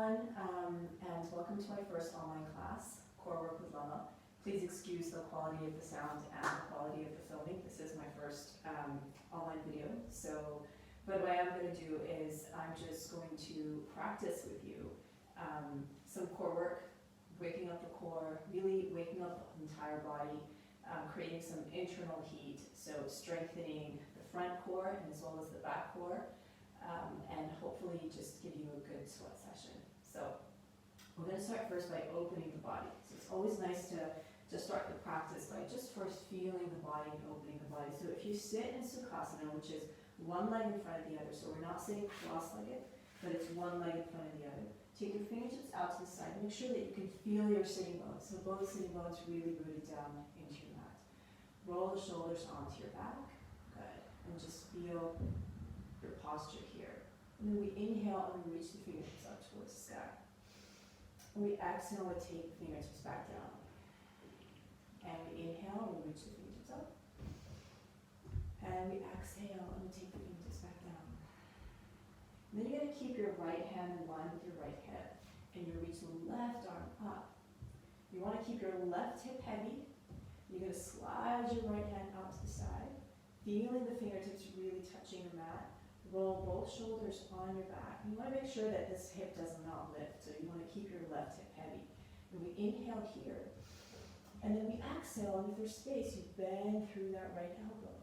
everyone, and welcome to my first online class, Core Work with Lâma. Please excuse the quality of the sound and the quality of the filming. This is my first online video. But what I am going to do is I'm just going to practice with you some core work, waking up the core, really waking up the entire body, creating some internal heat, so strengthening the front core and as well as the back core. And hopefully just give you a good sweat session. So we're going to start first by opening the body. So it's always nice to start the practice by just first feeling the body and opening the body. So if you sit in Sukhasana, which is one leg in front of the other, so we're not sitting cross-legged, but it's one leg in front of the other. Take your fingertips out to the side. Make sure that you can feel your sitting bones. So both sitting bones really rooted down into your mat. Roll the shoulders onto your back. Good. And just feel your posture here. And then we inhale and we reach the fingertips up towards the sky. And we exhale and take the fingertips back down. And we inhale and we reach the fingertips up. And we exhale and we take the fingertips back down. And then you're going to keep your right hand in line with your right hip. And you reach the left arm up. You want to keep your left hip heavy. You're going to slide your right hand out to the side, feeling the fingertips really touching the mat. Roll both shoulders on your back. You want to make sure that this hip does not lift, so you want to keep your left hip heavy. And we inhale here, and then we exhale, and if there's space, you bend through that right elbow.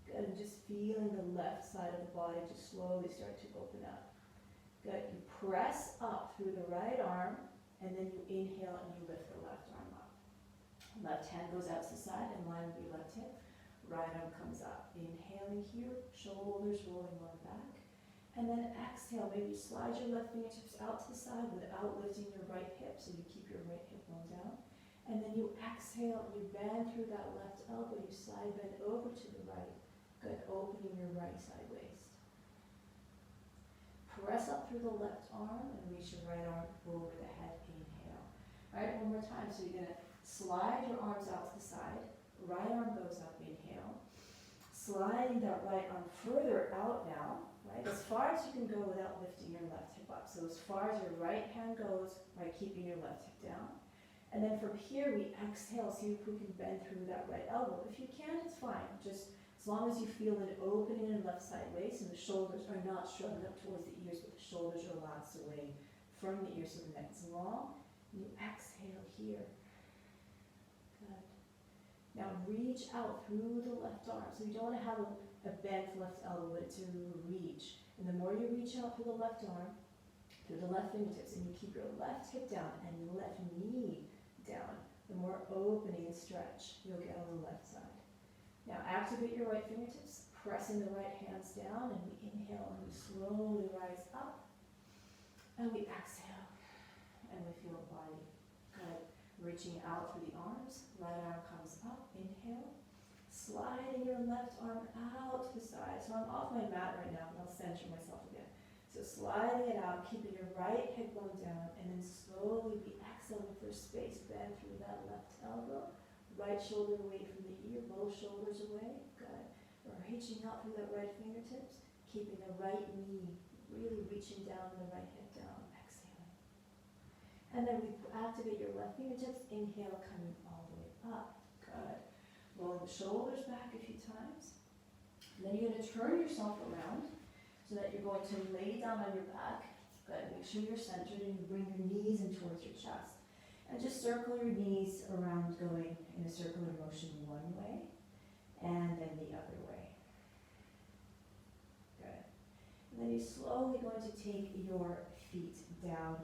Good, and just feeling the left side of the body just slowly start to open up. Good, you press up through the right arm, and then you inhale and you lift the left arm up. Left hand goes out to the side in line with your left hip. Right arm comes up. Inhaling here, shoulders rolling on back. And then exhale, maybe slide your left fingertips out to the side without lifting your right hip, so you keep your right hip bone down. And then you exhale, you bend through that left elbow, you side bend over to the right. Good, opening your right side waist. Press up through the left arm and reach your right arm over the head, inhale. All right, one more time. So you're gonna slide your arms out to the side. Right arm goes up, inhale. Sliding that right arm further out now, right? As far as you can go without lifting your left hip up. So as far as your right hand goes, by keeping your left hip down. And then from here, we exhale, see if we can bend through that right elbow. If you can, it's fine. Just as long as you feel an opening in left side waist and the shoulders are not shrugged up towards the ears, but the shoulders relax away from the ears so the neck is long. And you exhale here. Good. Now reach out through the left arm. So you don't want to have a bent left elbow, but to reach. And the more you reach out through the left arm, through the left fingertips, and you keep your left hip down and your left knee down, the more opening and stretch you'll get on the left side. Now activate your right fingertips, pressing the right hands down, and we inhale and we slowly rise up. And we exhale, and we feel the body. Good. Reaching out through the arms, right arm comes up, inhale. Sliding your left arm out to the side. So I'm off my mat right now, but I'll center myself again. So sliding it out, keeping your right hip bone down, and then slowly be exhaling for space. Bend through that left elbow. Right shoulder away from the ear, both shoulders away. Good. We're reaching out through that right fingertips, keeping the right knee, really reaching down the right hip down. And then we activate your left fingertips, inhale, coming all the way up. Good. Rolling the shoulders back a few times. And then you're going to turn yourself around so that you're going to lay down on your back. Good. Make sure you're centered and you bring your knees in towards your chest. And just circle your knees around, going in a circular motion one way and then the other way. Good. And then you're slowly going to take your feet down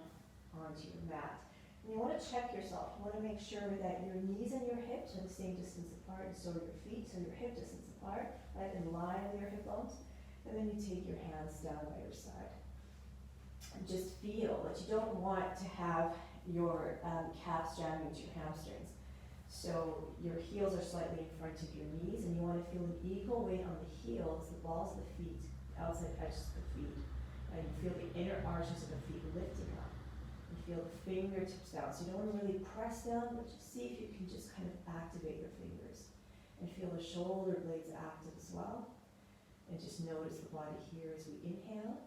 onto your mat. And you want to check yourself. You want to make sure that your knees and your hips are the same distance apart, and so are your feet, so your hip distance apart, right, in line with your hip bones. And then you take your hands down by your side. And just feel that you don't want to have your calves jamming into your hamstrings. So your heels are slightly in front of your knees, and you want to feel an equal weight on the heels, the balls of the feet, outside edges of the feet. And you feel the inner arches of the feet lifting up. Feel the fingertips down. So you don't want to really press down, but just see if you can just kind of activate your fingers. And feel the shoulder blades active as well. And just notice the body here as we inhale.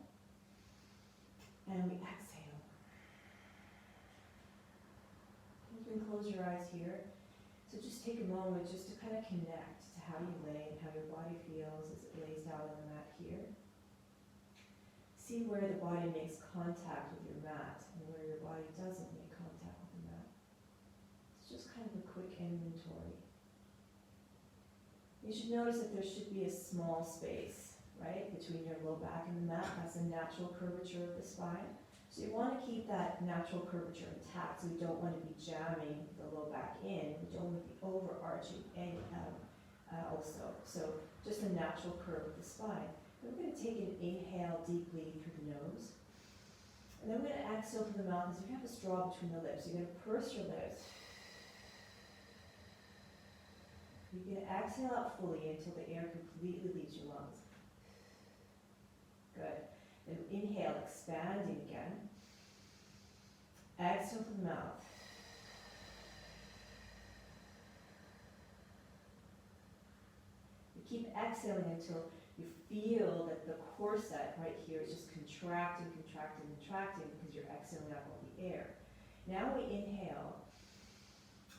close your eyes here. So just take a moment just to kind of connect to how you lay and how your body feels as it lays down on the mat here. See where the body makes contact with your mat and where your body doesn't make contact with the mat. It's just kind of a quick inventory. You should notice that there should be a small space, right, between your low back and the mat. That's a natural curvature of the spine. So you want to keep that natural curvature intact. So we don't want to be jamming the low back in. We don't want to be overarching and also. So just a natural curve of the spine. We're going to take an inhale deeply through the nose. And then we're going to exhale through the mouth as if you have a straw between the lips. You're going to purse your lips. You're going to exhale out fully until the air completely leaves your lungs. Good. Then inhale, expanding again. Exhale through the mouth. You keep exhaling until you feel that the corset right here is just contracting, contracting, contracting because you're exhaling out all the air. Now we inhale.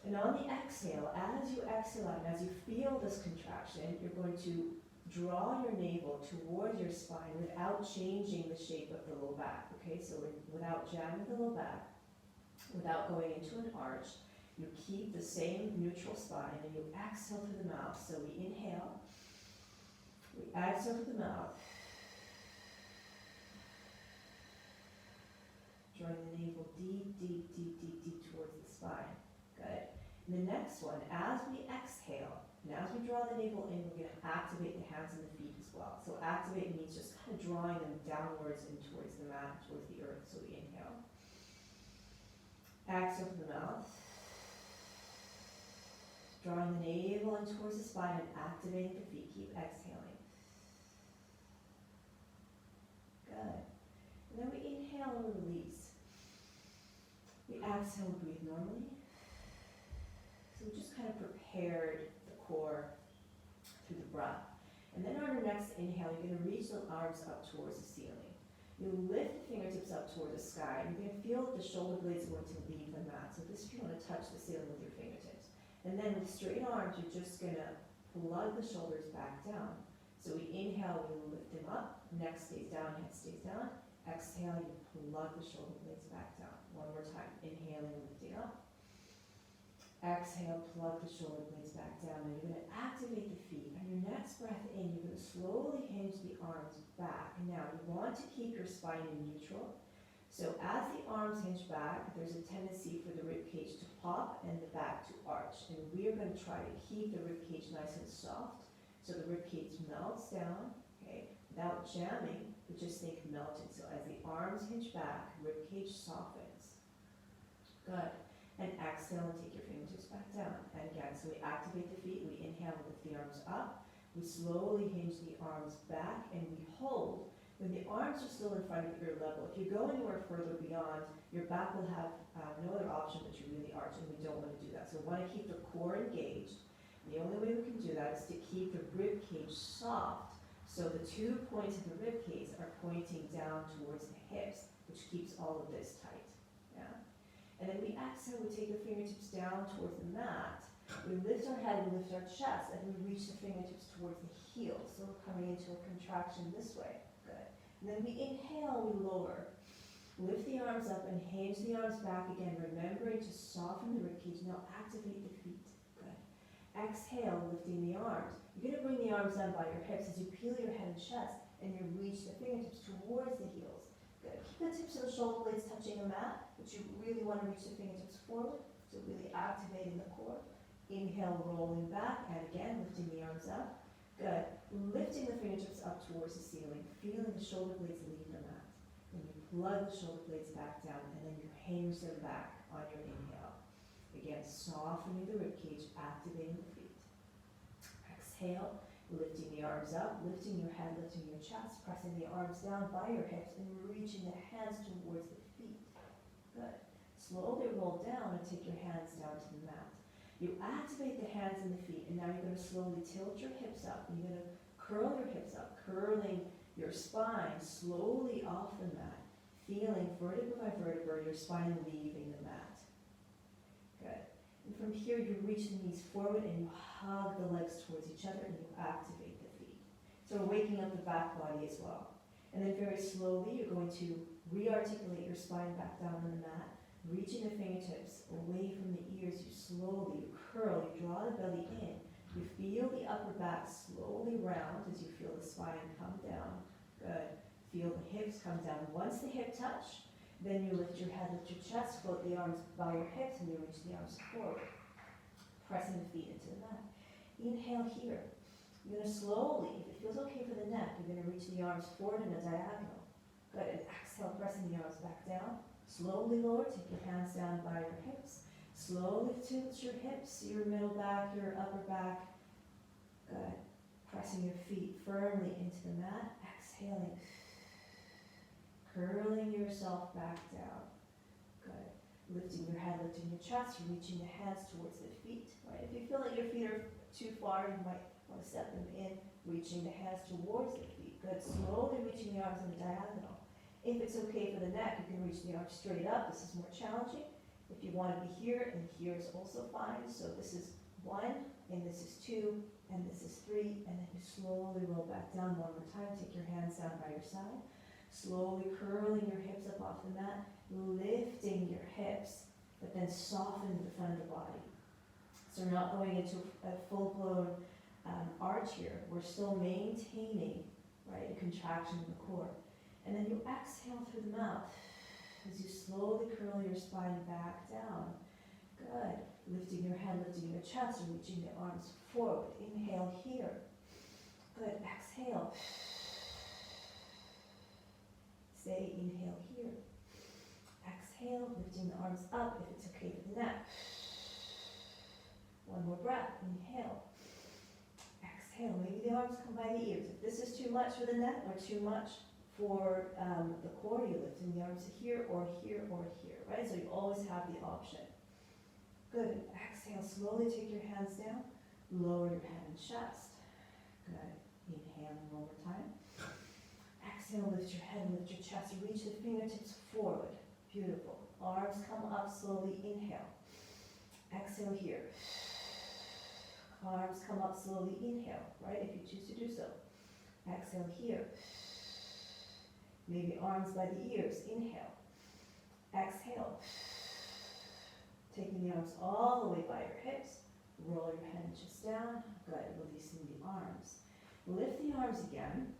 And on the exhale, as you exhale out, and as you feel this contraction, you're going to draw your navel towards your spine without changing the shape of the low back. Okay, so without jamming the low back, without going into an arch, you keep the same neutral spine and you exhale through the mouth. So we inhale. We exhale through the mouth, drawing the navel deep, deep, deep, deep, deep towards the spine. Good. And the next one, as we exhale, and as we draw the navel in, we're going to activate the hands and the feet as well. So activate means just kind of drawing them downwards and towards the mat, towards the earth. So we inhale. Exhale through the mouth. Drawing the navel in towards the spine and activating the feet. Keep exhaling. Good. And then we inhale and we release. We exhale and breathe normally. So we just kind of prepared the core through the breath. And then on your next inhale, you're going to reach the arms up towards the ceiling. You lift the fingertips up towards the sky. And you're going to feel that the shoulder blades are going to leave the mat. So this if you want to touch the ceiling with your fingertips. And then with straight arms, you're just going to plug the shoulders back down. So we inhale, we lift them up. Neck stays down, head stays down. Exhale, you plug the shoulder blades back down. One more time. Inhaling, lifting up. Exhale, plug the shoulder blades back down. Now you're going to activate the feet. On your next breath in, you're going to slowly hinge the arms back. Now you want to keep your spine in neutral. So as the arms hinge back, there's a tendency for the rib cage to pop and the back to arch. And we're going to try to keep the rib cage nice and soft. So the rib cage melts down, okay, without jamming, but just think melting. So as the arms hinge back, rib cage softens. Good. And exhale and take your fingertips back down. And again, so we activate the feet, we inhale, lift the arms up. We slowly hinge the arms back and we hold. When the arms are still in front of your level, if you go anywhere further beyond, your back will have no other option but to really arch, and we don't want to do that. So we want to keep the core engaged. The only way we can do that is to keep the rib cage soft, so the 2 points of the rib cage are pointing down towards the hips, which keeps all of this tight. Yeah. And then we exhale, we take the fingertips down towards the mat. We lift our head, we lift our chest, and we reach the fingertips towards the heels. So we're coming into a contraction this way. Good. And then we inhale, we lower. Lift the arms up and hinge the arms back again, remembering to soften the rib cage. Now activate the feet. Exhale, lifting the arms. You're going to bring the arms down by your hips as you peel your head and chest, and you reach the fingertips towards the heels. Good. Keep the tips of the shoulder blades touching the mat, but you really want to reach the fingertips forward, so really activating the core. Inhale, rolling back, and again, lifting the arms up. Good. Lifting the fingertips up towards the ceiling, feeling the shoulder blades leave the mat. Then you plug the shoulder blades back down, and then you hinge them back on your inhale. Again, softening the rib cage, activating the feet. Exhale, lifting the arms up, lifting your head, lifting your chest, pressing the arms down by your hips and reaching the hands towards the feet. Good. Slowly roll down and take your hands down to the mat. You activate the hands and the feet, and now you're going to slowly tilt your hips up. You're going to curl your hips up, curling your spine slowly off the mat, feeling vertebra by vertebra, your spine leaving the mat. Good. from here, you reach the knees forward and you hug the legs towards each other and you activate the feet. So we're waking up the back body as well. And then very slowly, you're going to re-articulate your spine back down on the mat, reaching the fingertips away from the ears. You slowly, you curl, you draw the belly in. You feel the upper back slowly round as you feel the spine come down. Good. Feel the hips come down. Once the hip touch, then you lift your head, lift your chest, float the arms by your hips, and you reach the arms forward, pressing the feet into the mat. Inhale here. You're going to slowly, if it feels okay for the neck, you're going to reach the arms forward in a diagonal. Good. And exhale, pressing the arms back down. Slowly lower, take your hands down by your hips. Slowly tilt your hips, your middle back, your upper back. Good. Pressing your feet firmly into the mat. Exhaling. Curling yourself back down. Good. Lifting your head, lifting your chest, you're reaching the hands towards the feet. Right? If you feel like your feet are too far, you might want to step them in, reaching the hands towards the feet. Good. Slowly reaching the arms in a diagonal. If it's okay for the neck, you can reach the arms straight up. This is more challenging. If you want to be here, and here is also fine. So this is 1, and this is 2, and this is 3, and then you slowly roll back down one more time. Take your hands down by your side. Slowly curling your hips up off the mat, lifting your hips, but then softening the front of the body. So we're not going into a full-blown arch here. We're still maintaining, right, a contraction in the core. And then you exhale through the mouth as you slowly curl your spine back down. Good. Lifting your head, lifting your chest, and reaching the arms forward. Inhale here. Good. Exhale. Stay, inhale here. Exhale, lifting the arms up if it's okay for the neck. One more breath. Inhale. Exhale. Maybe the arms come by the ears. If this is too much for the neck or too much for the core, you're lifting the arms here or here or here, right? So you always have the option. Good. Exhale, slowly take your hands down. Lower your head and chest. Good. Inhaling one more time. Exhale, lift your head, lift your chest. Reach the fingertips forward. Beautiful. Arms come up slowly. Inhale. Exhale here. Arms come up slowly. Inhale, right? If you choose to do so. Exhale here. Maybe arms by the ears. Inhale. Exhale. Taking the arms all the way by your hips. Roll your head and chest down. Good. Releasing the arms. Lift the arms again.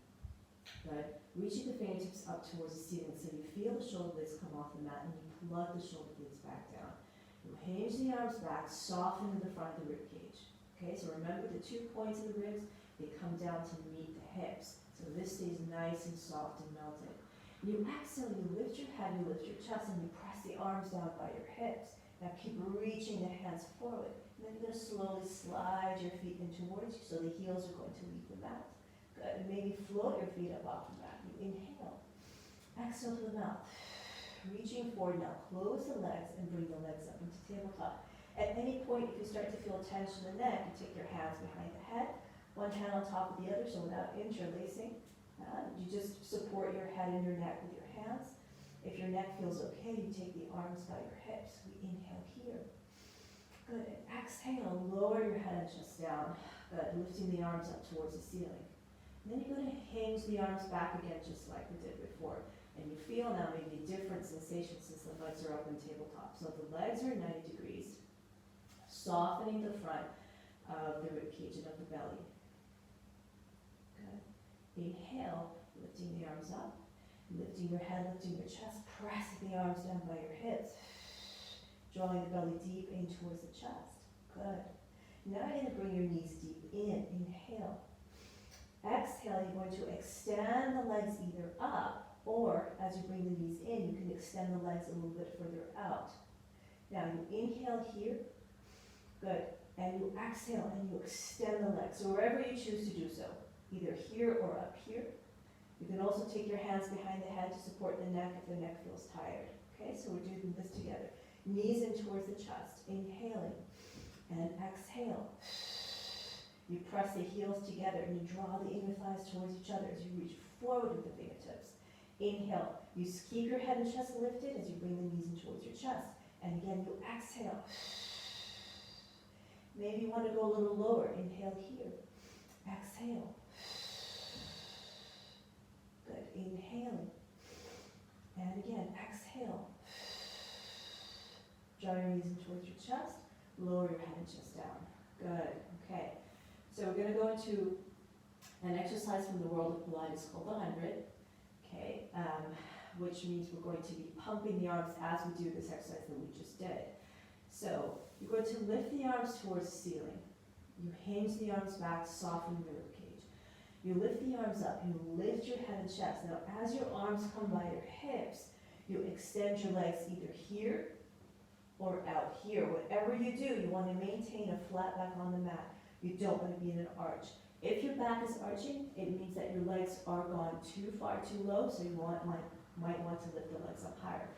Good. Reaching the fingertips up towards the ceiling so you feel the shoulder blades come off the mat and you plug the shoulder blades back down. You hinge the arms back, soften the front of the rib cage. Okay, so remember the 2 points of the ribs, they come down to meet the hips. So this stays nice and soft and melted. You exhale, you lift your head, you lift your chest, and you press the arms down by your hips. Now keep reaching the hands forward. And then you're going to slowly slide your feet in towards you so the heels are going to leave the mat. Good. And maybe float your feet up off the mat. You inhale. Exhale to the mouth. Reaching forward now. Close the legs and bring the legs up into tabletop. At any point, if you start to feel tension in the neck, you take your hands behind the head. One hand on top of the other, so without interlacing. You just support your head and your neck with your hands. If your neck feels okay, you take the arms by your hips. We inhale here. Good. And exhale, lower your head and chest down. Good. Lifting the arms up towards the ceiling. And then you're going to hinge the arms back again, just like we did before. And you feel now maybe a different sensation since the legs are up in tabletop. So the legs are 90 degrees, softening the front of the rib cage and of the belly. Good. Inhale, lifting the arms up, lifting your head, lifting your chest, pressing the arms down by your hips, drawing the belly deep in towards the chest. Good. Now you're going to bring your knees deep in. Inhale. Exhale, you're going to extend the legs either up, or as you bring the knees in, you can extend the legs a little bit further out. Now you inhale here. Good. And you exhale and you extend the legs. So wherever you choose to do so, either here or up here. You can also take your hands behind the head to support the neck if the neck feels tired. Okay, so we're doing this together. Knees in towards the chest. Inhaling and exhale. You press the heels together and you draw the inner thighs towards each other as you reach forward with the fingertips. Inhale. You keep your head and chest lifted as you bring the knees in towards your chest. And again, you exhale. Maybe you want to go a little lower. Inhale here. Exhale. Good. Inhaling. And again, exhale. Draw your knees in towards your chest. Lower your head and chest down. Good. Okay. So we're going to go into an exercise from the world of Pilates called the 100. Okay. Which means we're going to be pumping the arms as we do this exercise that we just did. So you're going to lift the arms towards the ceiling. You hinge the arms back, soften the rib cage. You lift the arms up, you lift your head and chest. Now as your arms come by your hips, you extend your legs either here or out here. Whatever you do, you want to maintain a flat back on the mat. You don't want to be in an arch. If your back is arching, it means that your legs are gone too far, too low, so you might want to lift the legs up higher.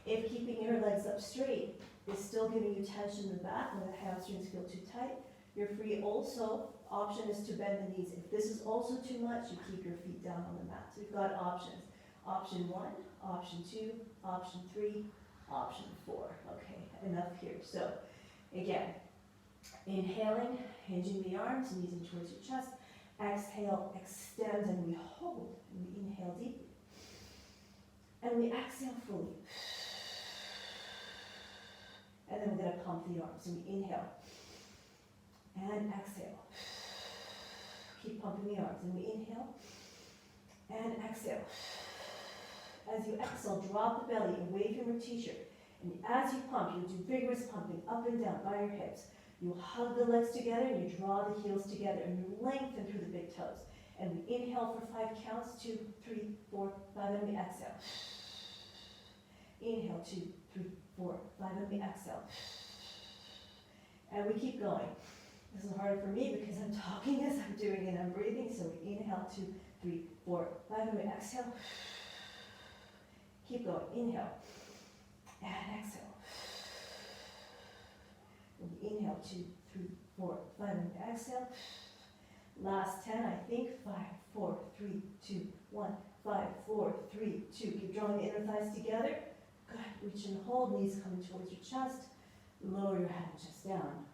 If keeping your legs up straight is still giving you tension in the back when the hamstrings feel too tight, you're free. Also, option is to bend the knees. If this is also too much, you keep your feet down on the mat. So you've got options. Option 1, option 2, option 3, option 4. Okay, enough here. So again, inhaling, hinging the arms, knees in towards your chest. Exhale, extend, and we hold. And we inhale deeply. And we exhale fully. And then we're going to pump the arms. So we inhale. And exhale. Keep pumping the arms. And we inhale. And exhale. As you exhale, drop the belly away from your t-shirt. And as you pump, you'll do vigorous pumping up and down by your hips. You'll hug the legs together and you draw the heels together and you lengthen through the big toes. And we inhale for 5 counts, 2, 3, 4, 5, and we exhale. Inhale, 2, 3, 4, 5, and we exhale. And we keep going. This is harder for me because I'm talking as I'm doing and I'm breathing. So we inhale, 2, 3, 4, 5, and we exhale. Keep going. Inhale. And exhale. And we inhale, 2, 3, 4, 5, and we exhale. Last 10, I think. 5, 4, 3, 2, 1. 5, 4, 3, 2. Keep drawing the inner thighs together. Good. Reach and hold. Knees coming towards your chest. Lower your head and chest down.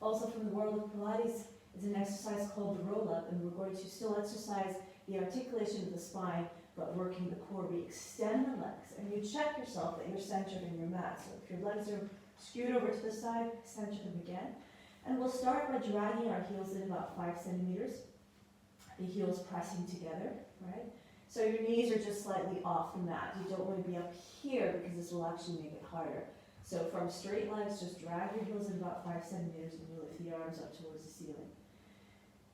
Also from the world of Pilates is an exercise called the roll-up, and we're going to still exercise the articulation of the spine, but working the core. We extend the legs, and you check yourself that you're centered in your mat. So if your legs are skewed over to the side, center them again. And we'll start by dragging our heels in about 5 centimeters. The heels pressing together, right? So your knees are just slightly off the mat. You don't want to be up here because this will actually make it harder. So from straight legs, just drag your heels in about 5 centimeters and you lift the arms up towards the ceiling.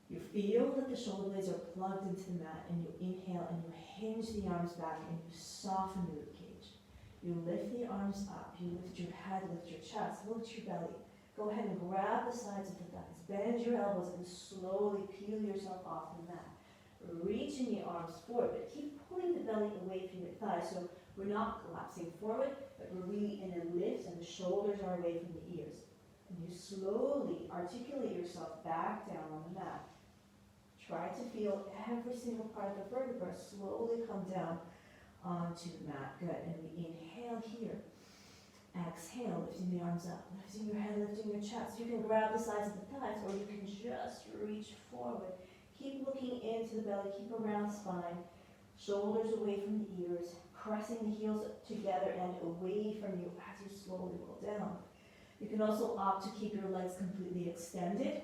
You feel that the shoulder blades are plugged into the mat, and you inhale and you hinge the arms back and you soften the rib cage. You lift the arms up, you lift your head, lift your chest, lift your belly. Go ahead and grab the sides of the thighs, bend your elbows and slowly peel yourself off the mat. Reaching the arms forward, but keep pulling the belly away from your thighs. So we're not collapsing forward, but we're really in a lift and the shoulders are away from the ears. And you slowly articulate yourself back down on the mat. Try to feel every single part of the vertebra slowly come down onto the mat. Good. And we inhale here. Exhale, lifting the arms up, lifting your head, lifting your chest. You can grab the sides of the thighs, or you can just reach forward. Keep looking into the belly, keep a round spine, shoulders away from the ears, pressing the heels together and away from you as you slowly roll down. You can also opt to keep your legs completely extended.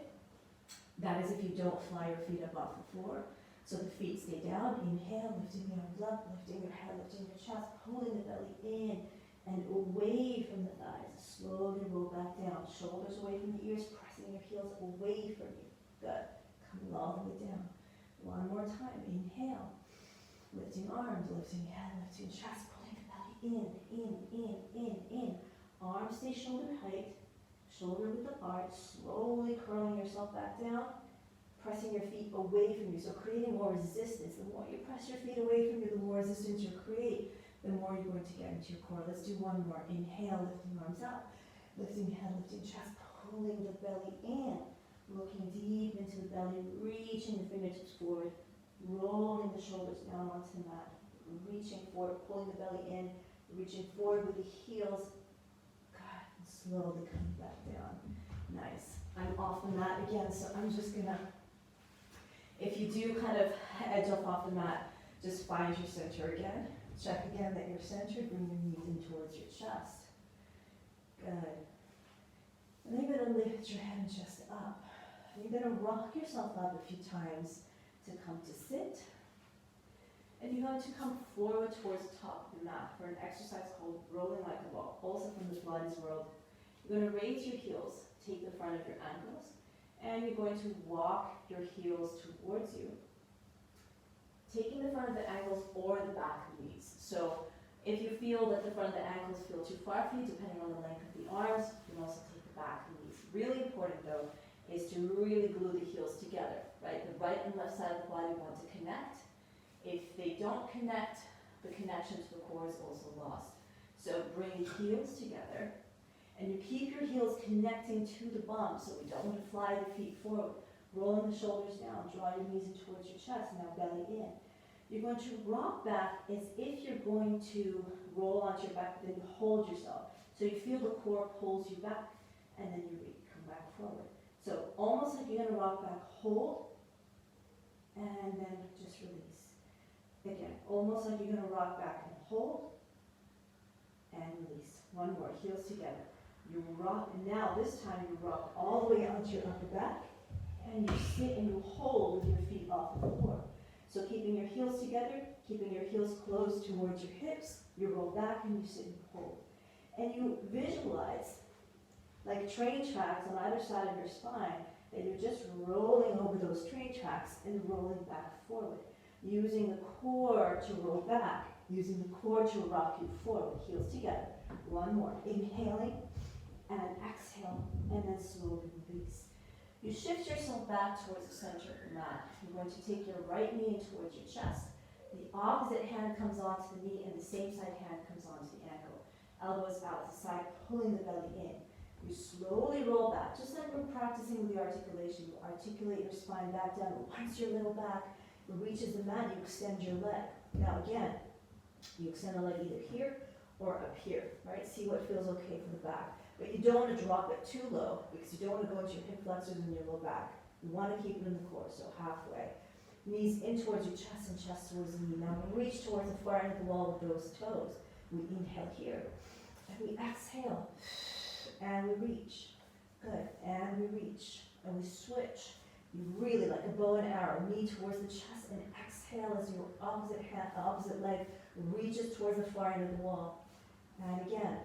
That is if you don't fly your feet up off the floor. So the feet stay down. Inhale, lifting the arms up, lifting your head, lifting your chest, pulling the belly in and away from the thighs. Slowly roll back down. Shoulders away from the ears, pressing your heels away from you. Good. Coming all the way down. One more time. Inhale. Lifting arms, lifting head, lifting chest, pulling the belly in. Arms stay shoulder height. Shoulder width apart. Slowly curling yourself back down. Pressing your feet away from you. So creating more resistance. The more you press your feet away from you, the more resistance you create, the more you're going to get into your core. Let's do one more. Inhale, lifting arms up, lifting head, lifting chest, pulling the belly in, looking deep into the belly, reaching the fingertips forward, rolling the shoulders down onto the mat, reaching forward, pulling the belly in, reaching forward with the heels. Good. And slowly coming back down. Nice. I'm off the mat again, so I'm just gonna, if you do kind of edge off the mat, just find your center again. Check again that you're centered, bring your knees in towards your chest. Good. And then you're gonna lift your head and chest up. You're gonna rock yourself up a few times to come to sit. And you're going to come forward towards the top of the mat for an exercise called rolling like a ball, also from the Pilates world. You're going to raise your heels, take the front of your ankles, and you're going to walk your heels towards you, taking the front of the ankles or the back of the knees. So if you feel that the front of the ankles feel too far for you, depending on the length of the arms, you can also take the back of the knees. Really important though is to really glue the heels together, right? The right and left side of the body want to connect. If they don't connect, the connection to the core is also lost. So bring the heels together, and you keep your heels connecting to the bum, so we don't want to fly the feet forward. Rolling the shoulders down, draw your knees in towards your chest, now belly in. You're going to rock back as if you're going to roll onto your back, then you hold yourself. So you feel the core pulls you back, and then you come back forward. So almost like you're going to rock back, hold, and then just release. Again, almost like you're going to rock back and hold, and release. One more, heels together. You rock, and now this time you rock all the way onto your upper back, and you sit and you hold with your feet off the floor. So keeping your heels together, keeping your heels close towards your hips, you roll back and you sit and hold. And you visualize, like train tracks on either side of your spine, that you're just rolling over those train tracks and rolling back forward. Using the core to roll back, using the core to rock you forward, heels together. One more, inhaling and exhale, and then slowly release. You shift yourself back towards the center of the mat. You're going to take your right knee in towards your chest. The opposite hand comes onto the knee, and the same side hand comes onto the ankle. Elbows out to the side, pulling the belly in. You slowly roll back, just like we're practicing with the articulation. You articulate your spine back down. Once your little back reaches the mat, you extend your leg. Now again, you extend the leg either here or up here, right? See what feels okay for the back. But you don't want to drop it too low because you don't want to go into your hip flexors and your low back. You want to keep it in the core, so halfway. Knees in towards your chest and chest towards the knee. Now we reach towards the far end of the wall with those toes. We inhale here, and we exhale, and we reach. Good, and we reach, and we switch. You really, like a bow and arrow, knee towards the chest, and exhale as your opposite leg reaches towards the far end of the wall. And again,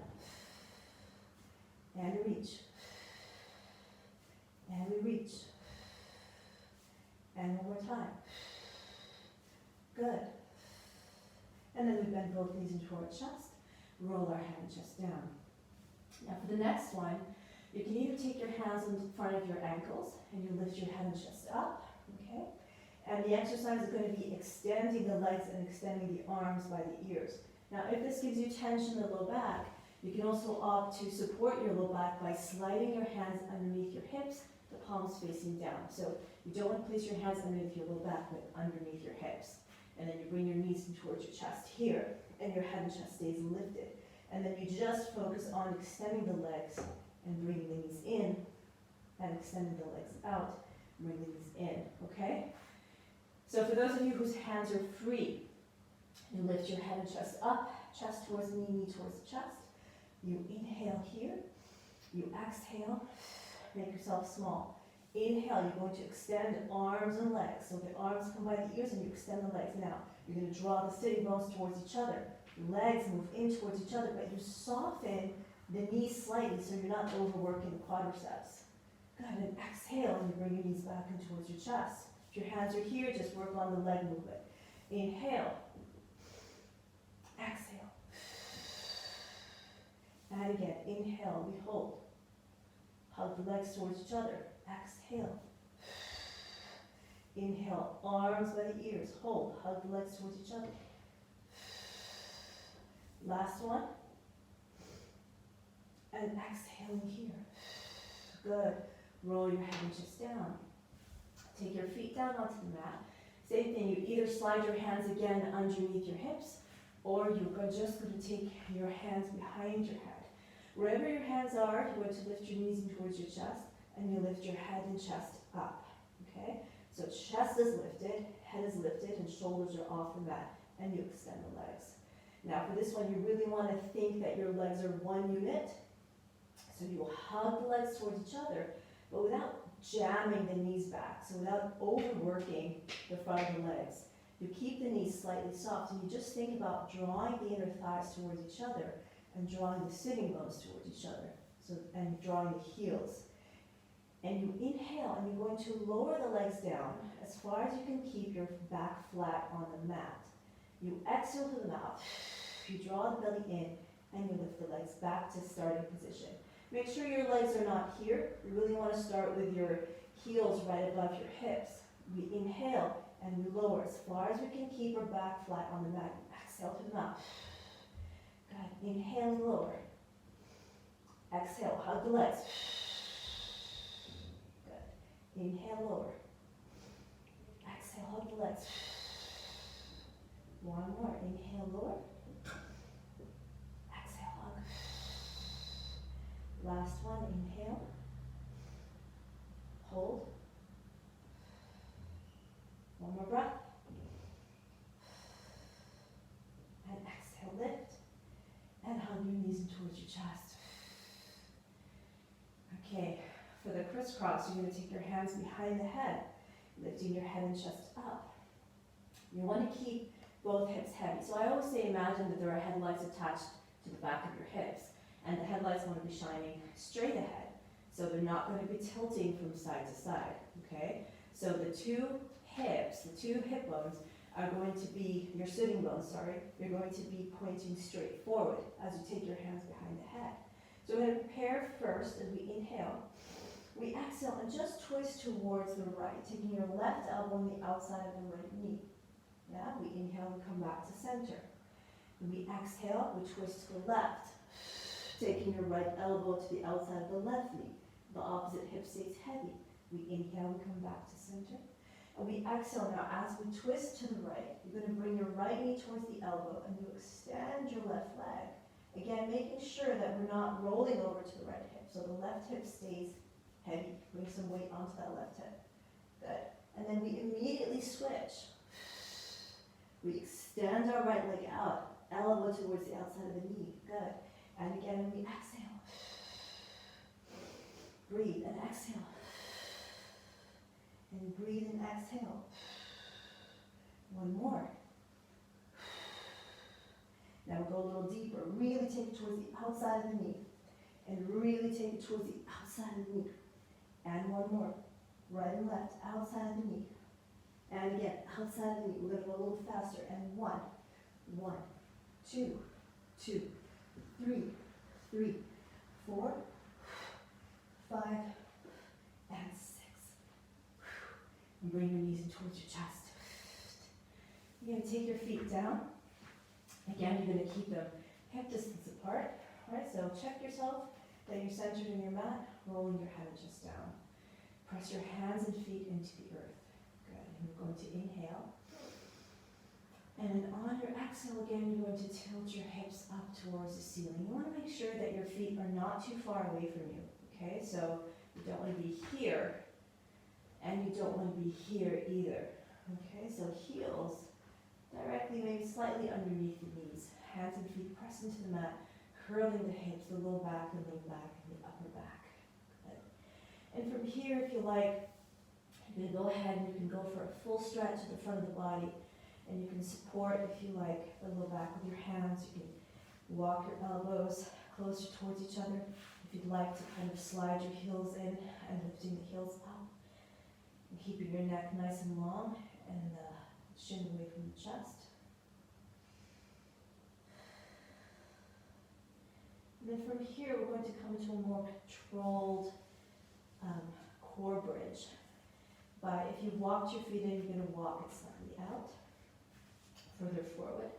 and reach, and we reach, and one more time. Good. And then we bend both knees into our chest, roll our head and chest down. Now for the next one, you can either take your hands in front of your ankles and you lift your head and chest up, okay? And the exercise is going to be extending the legs and extending the arms by the ears. Now if this gives you tension in the low back, you can also opt to support your low back by sliding your hands underneath your hips, the palms facing down. So you don't want to place your hands underneath your low back, but underneath your hips. And then you bring your knees in towards your chest here, and your head and chest stays lifted. And then you just focus on extending the legs and bringing the knees in, and extending the legs out, bring the knees in, okay? So for those of you whose hands are free, you lift your head and chest up, chest towards the knee, knee towards the chest. You inhale here, you exhale, make yourself small. Inhale, you're going to extend arms and legs. So the arms come by the ears and you extend the legs. Now, you're going to draw the sitting bones towards each other. Legs move in towards each other, but you soften the knees slightly so you're not overworking the quadriceps. Good, and exhale, and you bring your knees back in towards your chest. If your hands are here, just work on the leg movement. Inhale. Exhale. And again, inhale, we hold. Hug the legs towards each other. Exhale. Inhale, arms by the ears. Hold, hug the legs towards each other. Last one. And exhaling here. Good. Roll your head and chest down. Take your feet down onto the mat. Same thing, you either slide your hands again underneath your hips, or you're just going to take your hands behind your head. Wherever your hands are, you want to lift your knees in towards your chest, and you lift your head and chest up, okay? So chest is lifted, head is lifted, and shoulders are off the mat, and you extend the legs. Now for this one, you really want to think that your legs are one unit, so you will hug the legs towards each other, but without jamming the knees back, so without overworking the front of the legs. You keep the knees slightly soft, and you just think about drawing the inner thighs towards each other and drawing the sitting bones towards each other, and drawing the heels. And you inhale, and you're going to lower the legs down as far as you can keep your back flat on the mat. You exhale to the mouth, you draw the belly in, and you lift the legs back to starting position. Make sure your legs are not here. You really want to start with your heels right above your hips. We inhale, and we lower as far as we can keep our back flat on the mat. Exhale to the mouth. Good. Inhale and lower. Exhale, hug the legs. Good. Inhale, lower. Exhale, hug the legs. One more. Inhale, lower. Exhale, hug. Last one. Inhale. Hold. One more breath. And exhale, lift. And hug your knees in towards your chest. Okay, for the crisscross, you're going to take your hands behind the head, lifting your head and chest up. You want to keep both hips heavy. So I always say imagine that there are headlights attached to the back of your hips, and the headlights want to be shining straight ahead. So they're not going to be tilting from side to side, okay? So the two hips, the two hip bones are going to be, your sitting bones, you're going to be pointing straight forward as you take your hands behind the head. So we're going to prepare first as we inhale. We exhale and just twist towards the right, taking your left elbow on the outside of the right knee. Yeah, we inhale and come back to center. When we exhale, we twist to the left, taking your right elbow to the outside of the left knee. The opposite hip stays heavy. We inhale and come back to center. And we exhale now. As we twist to the right, you're going to bring your right knee towards the elbow, and you extend your left leg. Again, making sure that we're not rolling over to the right hip. So the left hip stays heavy. Bring some weight onto that left hip. Good. And then we immediately switch. We extend our right leg out, elbow towards the outside of the knee. Good. And again, we exhale. Breathe and exhale. And breathe and exhale. One more. Now we'll go a little deeper. Really take it towards the outside of the knee. And really take it towards the outside of the knee. And one more. Right and left, outside of the knee. And again, outside of the knee. We're going to go a little faster. And one, two, 3, 4, 5, and 6. And bring your knees in towards your chest. You're going to take your feet down. Again, you're going to keep them hip distance apart. All right, so check yourself that you're centered in your mat, rolling your head and chest down. Press your hands and feet into the earth. Good. And you're going to inhale. And then on your exhale again, you're going to tilt your hips up towards the ceiling. You want to make sure that your feet are not too far away from you. Okay, so you don't want to be here, and you don't want to be here either. Okay, so heels directly, maybe slightly underneath the knees. Hands and feet press into the mat, curling the hips, the low back, and the upper back. Good. And from here, if you like, you're going to go ahead and you can go for a full stretch at the front of the body. And you can support, if you like, the low back with your hands. You can walk your elbows closer towards each other. If you'd like to kind of slide your heels in and lifting the heels up. And keeping your neck nice and long and the chin away from the chest. And then from here, we're going to come to a more controlled core bridge. If you've walked your feet in, you're going to walk it slightly out, further forward,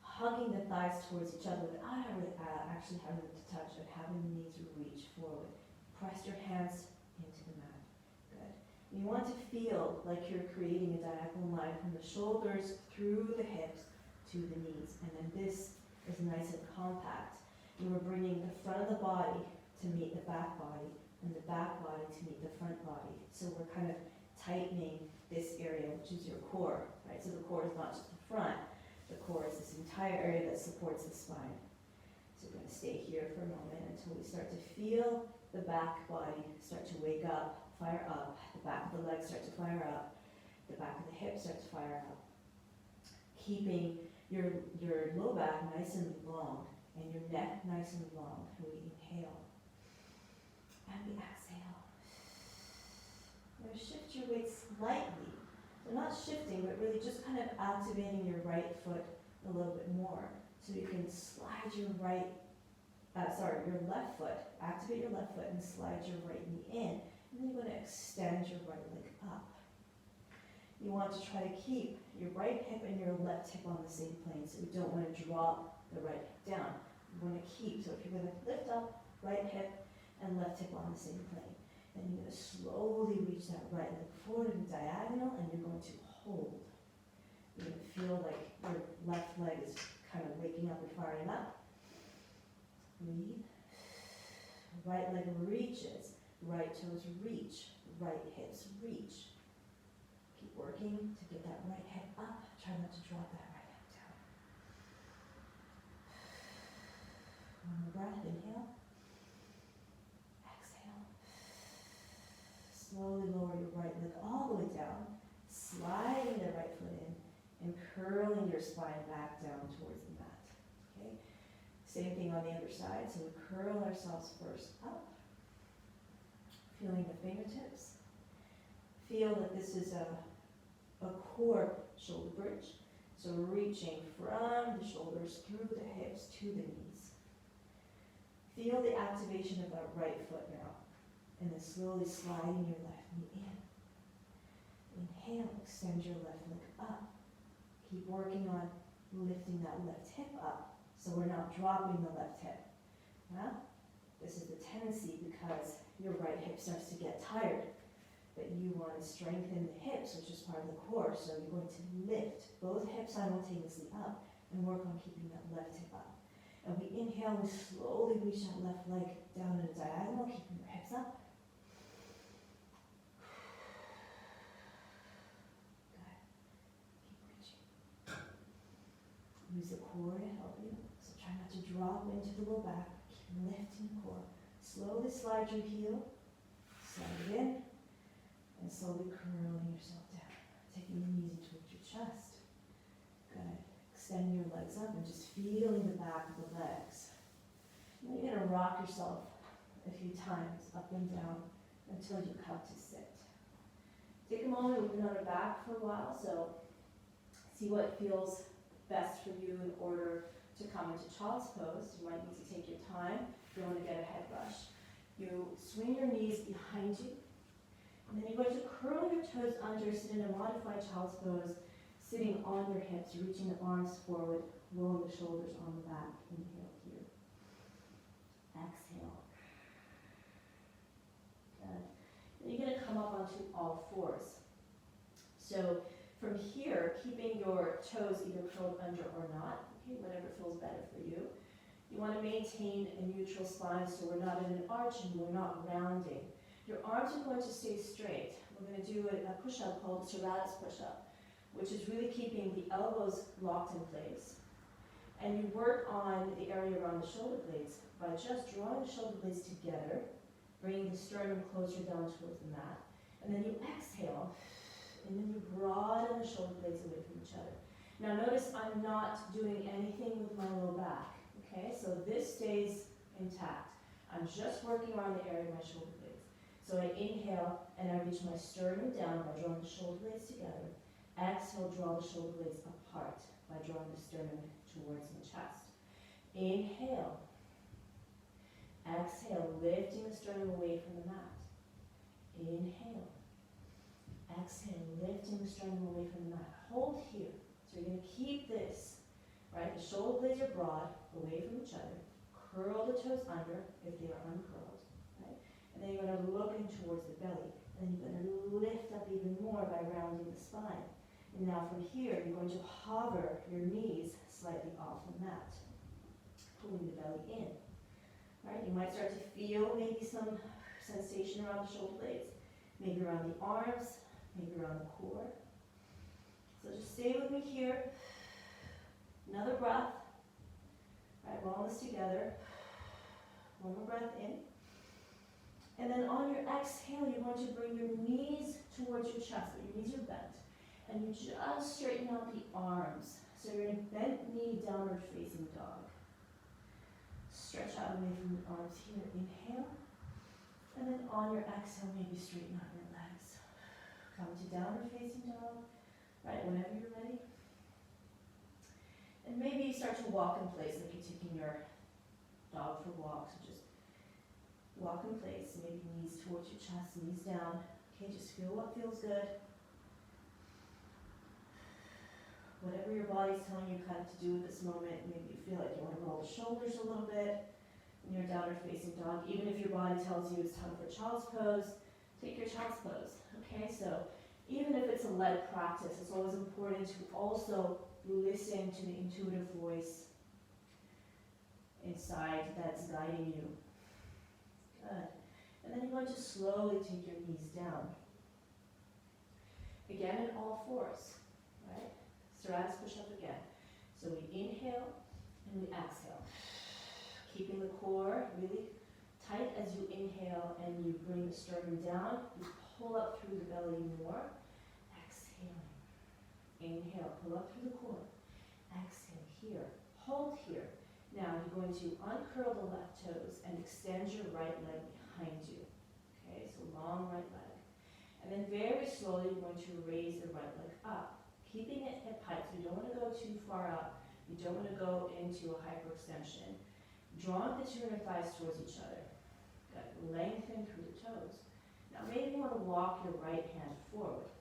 hugging the thighs towards each other without actually having them to touch, but having the knees reach forward. Press your hands into the mat. Good. And you want to feel like you're creating a diagonal line from the shoulders through the hips to the knees. And then this is nice and compact. And we're bringing the front of the body to meet the back body, and the back body to meet the front body. So we're kind of tightening this area, which is your core, right? So the core is not just the front, the core is this entire area that supports the spine. So we're going to stay here for a moment until we start to feel the back body start to wake up, fire up, the back of the legs start to fire up, the back of the hips start to fire up. Keeping your low back nice and long and your neck nice and long. And we inhale and we exhale. We're going to shift your weight slightly. So not shifting, but really just kind of activating your right foot a little bit more. So you can slide your your left foot, activate your left foot and slide your right knee in. And then you're going to extend your right leg up. You want to try to keep your right hip and your left hip on the same plane, so you don't want to drop the right hip down. You want to keep, so if you're going to lift up, right hip and left hip on the same plane, then you're going to slowly reach that right leg forward and diagonal, and you're going to hold. You're going to feel like your left leg is kind of waking up and firing up. Breathe. Right leg reaches, right toes reach, right hips reach. Keep working to get that right hip up. Try not to drop that right hip down. One more breath, inhale. Exhale. Slowly lower your right leg all the way down, sliding the right foot in, and curling your spine back down towards the mat. Okay? Same thing on the other side, so we curl ourselves first up, feeling the fingertips. Feel that this is a core shoulder bridge, so reaching from the shoulders through the hips to the knees. Feel the activation of that right foot now, and then slowly sliding your left knee in. Inhale, extend your left leg up. Keep working on lifting that left hip up, so we're not dropping the left hip. Well, this is the tendency because your right hip starts to get tired, but you want to strengthen the hips, which is part of the core, so you're going to lift both hips simultaneously up and work on keeping that left hip up. And we inhale, we slowly reach that left leg down in a diagonal, keeping your hips up. Good. Keep reaching. Use the core to help you. So try not to drop into the low back. Keep lifting the core. Slowly slide your heel. Slide it in. And slowly curling yourself down. Taking your knees in towards your chest. Good. Extend your legs up and just feeling the back of the legs. And then you're going to rock yourself a few times up and down until you come to sit. Take a moment, we've been on our back for a while, so see what feels best for you in order to come into child's pose. You might need to take your time if you don't want to get a head rush. You swing your knees behind you, and then you're going to curl your toes under, sit in a modified child's pose, sitting on your hips, reaching the arms forward, rolling the shoulders on the back. Inhale here. Exhale. Good. Then you're going to come up onto all fours. So from here, keeping your toes either curled under or not, okay, whatever feels better for you. You want to maintain a neutral spine so we're not in an arch and we're not rounding. Your arms are going to stay straight. We're going to do a push-up called Serratus Push-Up, which is really keeping the elbows locked in place. And you work on the area around the shoulder blades by just drawing the shoulder blades together, bringing the sternum closer down towards the mat. And then you exhale, and then you broaden the shoulder blades away from each other. Now notice I'm not doing anything with my low back, okay? So this stays intact. I'm just working around the area of my shoulder blades. So I inhale, and I reach my sternum down by drawing the shoulder blades together. Exhale, draw the shoulder blades apart by drawing the sternum towards my chest. Inhale. Exhale, lifting the sternum away from the mat. Inhale. Exhale, lifting the sternum away from the mat. Hold here. So you're going to keep this, right? The shoulder blades are broad, away from each other. Curl the toes under if they are uncurled, right? And then you're going to look in towards the belly. And you're going to lift up even more by rounding the spine. And now from here, you're going to hover your knees slightly off the mat, pulling the belly in. Right? You might start to feel maybe some sensation around the shoulder blades, maybe around the arms, maybe around the core. So just stay with me here. Another breath. Right, we're all this together. One more breath in. And then on your exhale, you're going to bring your knees towards your chest, but your knees are bent. And you just straighten out the arms. So you're in a bent knee, downward facing dog. Stretch out away from the arms here. Inhale. And then on your exhale, maybe straighten out your legs. Come to downward facing dog. Right, whenever you're ready. And maybe you start to walk in place like you're taking your dog for walks. So just walk in place, maybe knees towards your chest, knees down. Okay, just feel what feels good. Whatever your body's telling you kind of to do at this moment, maybe you feel like you want to roll the shoulders a little bit in your downward facing dog. Even if your body tells you it's time for child's pose, take your child's pose. Okay, so even if it's a lead practice, it's always important to also listen to the intuitive voice inside that's guiding you. Good. And then you're going to slowly take your knees down. Again in all fours, right? Serratus push-up again. So we inhale and we exhale. Keeping the core really tight as you inhale and you bring the sternum down. You pull up through the belly more. Exhaling. Inhale, pull up through the core. Exhale here. Hold here. Now you're going to uncurl the left toes and extend your right leg behind you. Okay, so long right leg. And then very slowly you're going to raise the right leg up. Keeping it hip height, so you don't want to go too far up. You don't want to go into a hyperextension. Drawing the two inner thighs towards each other. Good. Lengthen through the toes. Now maybe you want to walk your right hand forward.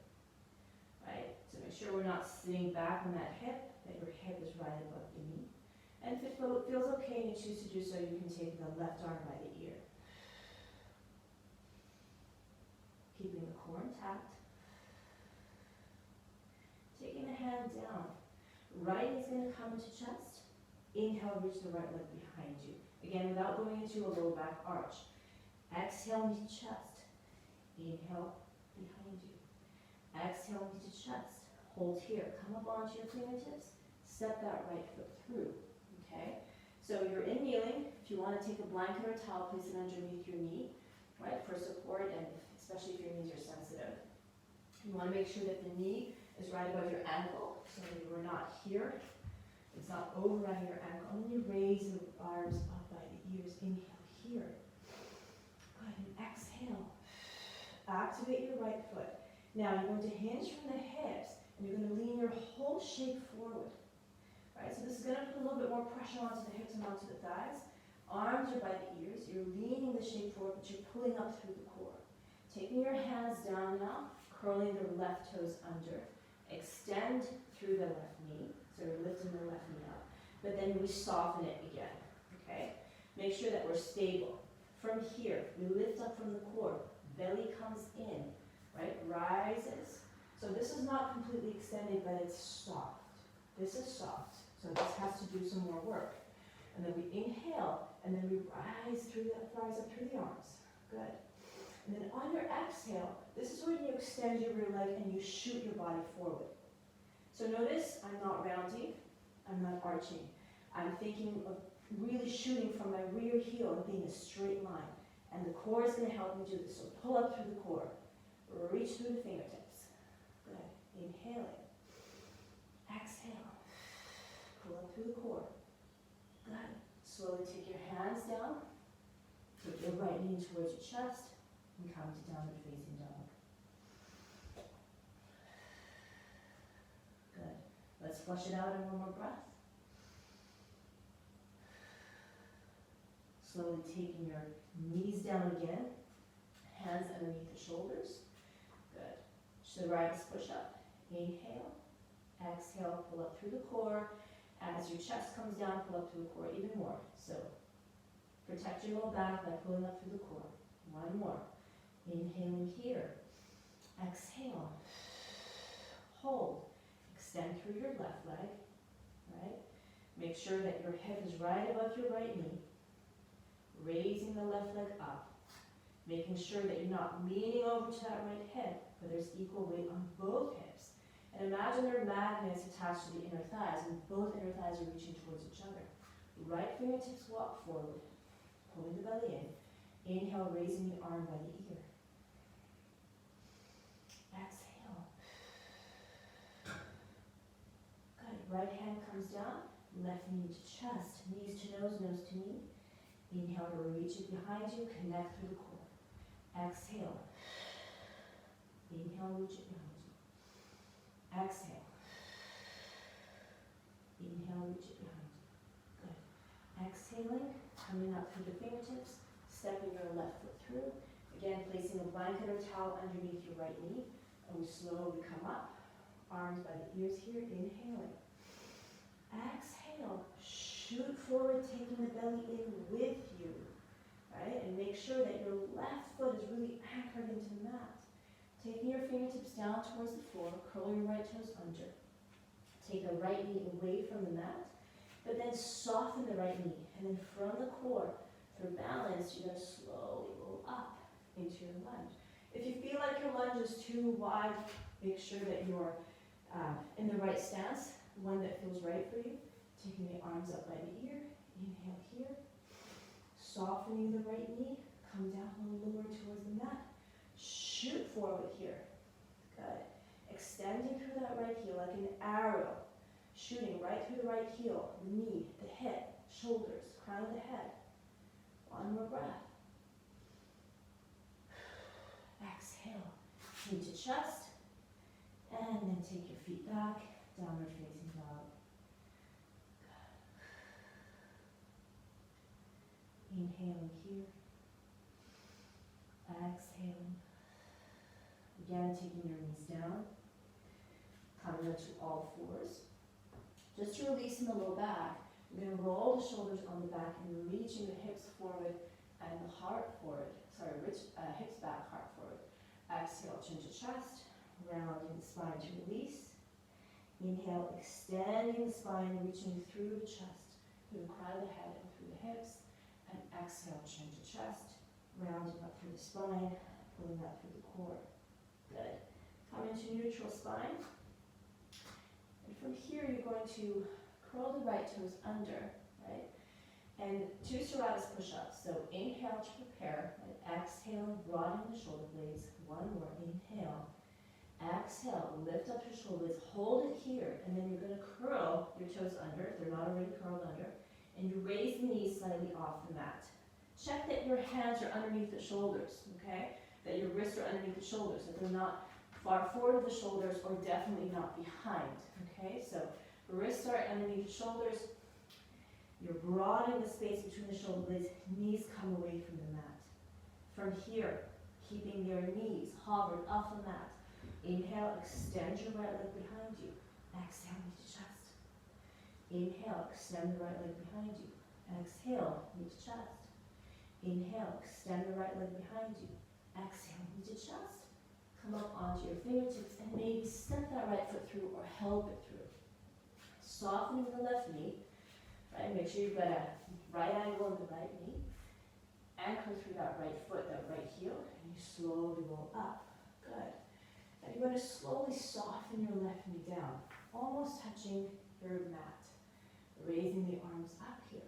Right? So make sure we're not sitting back on that hip, that your hip is right above the knee. And if it feels okay and you choose to do so, you can take the left arm by the ear. Keeping the core intact. Taking the hand down. Right is going to come into chest. Inhale, reach the right leg behind you. Again, without going into a low back arch. Exhale, knee to chest. Inhale, behind you. Exhale, knee to chest. Hold here. Come up onto your fingertips. Step that right foot through. Okay? So you're in kneeling. If you want to take a blanket or a towel, place it underneath your knee, right, for support, and especially if your knees are sensitive. You want to make sure that the knee is right above your ankle, so that you're not here. It's not overriding your ankle. And then you raise the arms up by the ears. Inhale here. Good. And exhale. Activate your right foot. Now you're going to hinge from the hips, and you're going to lean your whole shape forward. Right, so this is going to put a little bit more pressure onto the hips and onto the thighs. Arms are by the ears. You're leaning the shape forward, but you're pulling up through the core. Taking your hands down now, curling the left toes under. Extend through the left knee. So you're lifting the left knee up. But then we soften it again. Okay? Make sure that we're stable. From here, we lift up from the core. Belly comes in. Right? Rises. So this is not completely extended, but it's soft. This is soft. So this has to do some more work. And then we inhale, and then we rise up through the arms. Good. And then on your exhale, this is when you extend your rear leg and you shoot your body forward. So notice I'm not rounding, I'm not arching. I'm thinking of really shooting from my rear heel and being a straight line. And the core is going to help me do this. So pull up through the core. Reach through the fingertips. Good. Inhaling. Exhale. Pull up through the core. Good. Slowly take your hands down. Take your right knee towards your chest. And come to downward facing dog. Good. Let's flush it out in one more breath. Slowly taking your knees down again. Hands underneath the shoulders. Good. Serratus push-up. Inhale. Exhale. Pull up through the core. As your chest comes down, pull up through the core even more. So protect your low back by pulling up through the core. One more. Inhaling here. Exhale. Hold. Extend through your left leg. Right? Make sure that your hip is right above your right knee. Raising the left leg up. Making sure that you're not leaning over to that right hip, but there's equal weight on both hips. And imagine there are magnets attached to the inner thighs, and both inner thighs are reaching towards each other. Right fingertips walk forward, pulling the belly in. Inhale, raising the arm by the ear. Exhale. Good. Right hand comes down, left knee to chest, knees to nose, nose to knee. Inhale to reach it behind you, connect through the core. Exhale. Inhale, reach it behind you. Exhale. Inhale, reach it behind you. Good. Exhaling, coming up through the fingertips, stepping your left foot through. Again, placing a blanket or towel underneath your right knee. And we slowly come up. Arms by the ears here, inhaling. Exhale, shoot forward, taking the belly in with you. Right? And make sure that your left foot is really anchored into the mat. Taking your fingertips down towards the floor, curl your right toes under. Take the right knee away from the mat, but then soften the right knee. And then from the core, for balance, you're going to slowly roll up into your lunge. If you feel like your lunge is too wide, make sure that you're in the right stance, one that feels right for you. Taking the arms up by the ear, inhale here. Softening the right knee, come down a little lower towards the mat. Shoot forward here. Good. Extending through that right heel like an arrow. Shooting right through the right heel, the knee, the hip, shoulders, crown of the head. One more breath. Exhale. Knee to chest. And then take your feet back. Downward facing dog. Inhaling here. Exhaling. Again, taking your knees down. Coming up to all fours. Just to release in the low back, we're going to roll the shoulders on the back and reaching the hips forward and the heart forward. Sorry, hips back, heart forward. Exhale, chin to chest. Rounding the spine to release. Inhale, extending the spine, reaching through the chest, through the crown of the head and through the hips. And exhale, chin to chest, rounding up through the spine, pulling up through the core. Good. Come into neutral spine. And from here, you're going to curl the right toes under, right? And 2 Serratus Push-Ups. So inhale to prepare, and exhale, broadening the shoulder blades. One more, inhale. Exhale, lift up your shoulder blades, hold it here, and then you're going to curl your toes under, if they're not already curled under. And you raise the knees slightly off the mat. Check that your hands are underneath the shoulders, okay? That your wrists are underneath the shoulders, that they're not far forward of the shoulders or definitely not behind, okay? So wrists are underneath the shoulders. You're broadening the space between the shoulder blades. Knees come away from the mat. From here, keeping your knees hovered off the mat. Inhale, extend your right leg behind you. Exhale, knee to chest. Inhale, extend the right leg behind you. Exhale, knee to chest. Inhale, extend the right leg behind you. Exhale, knee to chest. Come up onto your fingertips and maybe step that right foot through or help it through. Softening the left knee, right? Make sure you've got a right angle in the right knee. Anchor through that right foot, that right heel, and you slowly roll up. Good. Now you're going to slowly soften your left knee down, almost touching your mat. Raising the arms up here.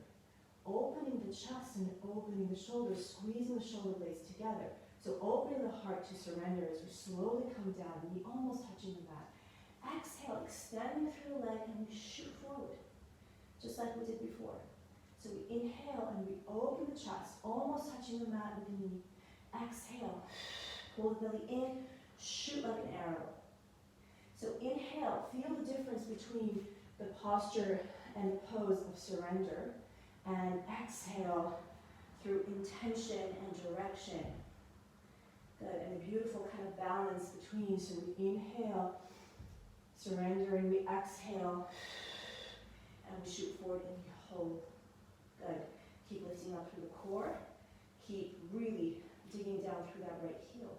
Opening the chest and opening the shoulders, squeezing the shoulder blades together. So opening the heart to surrender as we slowly come down, knee almost touching the mat. Exhale, extending through the leg, and we shoot forward, just like we did before. So we inhale and we open the chest, almost touching the mat with the knee. Exhale, pull the belly in, shoot like an arrow. So inhale, feel the difference between the posture and the pose of surrender, and exhale through intention and direction. Good, and a beautiful kind of balance between. So we inhale, surrendering, we exhale, and we shoot forward and we hold. Good. Keep lifting up through the core. Keep really digging down through that right heel.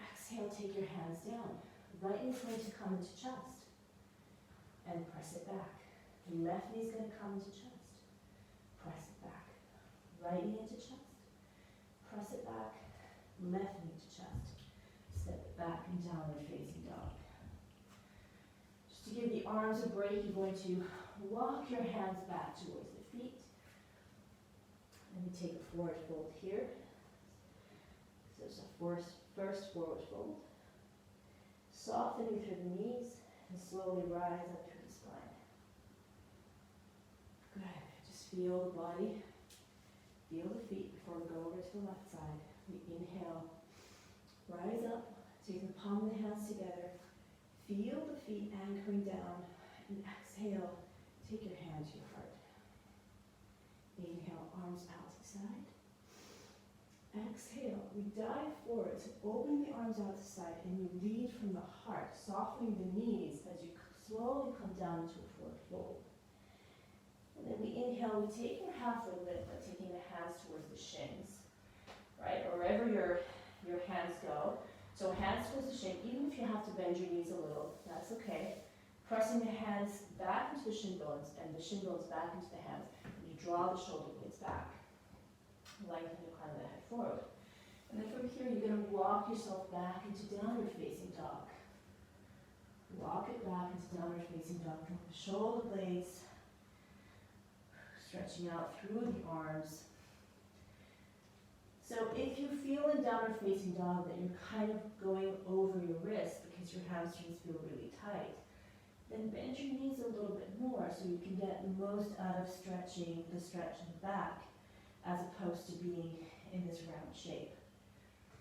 Exhale, take your hands down. Right knee's going to come into chest. And press it back. The left knee's going to come into chest. Press it back. right knee into chest, press it back, left knee to chest, step it back and downward facing dog. Just to give the arms a break, you're going to walk your hands back towards the feet. And we take a forward fold here. So there's a first forward fold. Softening through the knees and slowly rise up through the spine. Good. Just feel the body, feel the feet before we go over to the left side. We inhale, rise up, take the palm of the hands together, feel the feet anchoring down, and exhale, take your hand to your heart. Inhale, arms out to the side. Exhale, we dive forward, so open the arms out to the side, and you lead from the heart, softening the knees as you slowly come down into a forward fold. And then we inhale, we take your halfway lift by taking the hands towards the shins, right? Or wherever your hands go. So hands towards the shin, even if you have to bend your knees a little, that's okay. Pressing the hands back into the shin bones and the shin bones back into the hands. And you draw the shoulder blades back. Lengthen the crown of the head forward. And then from here, you're going to walk yourself back into downward facing dog. Walk it back into downward facing dog. Draw the shoulder blades, stretching out through the arms. So if you feel in downward facing dog that you're kind of going over your wrist because your hamstrings feel really tight, then bend your knees a little bit more so you can get the most out of stretching the stretch in the back, as opposed to being in this round shape.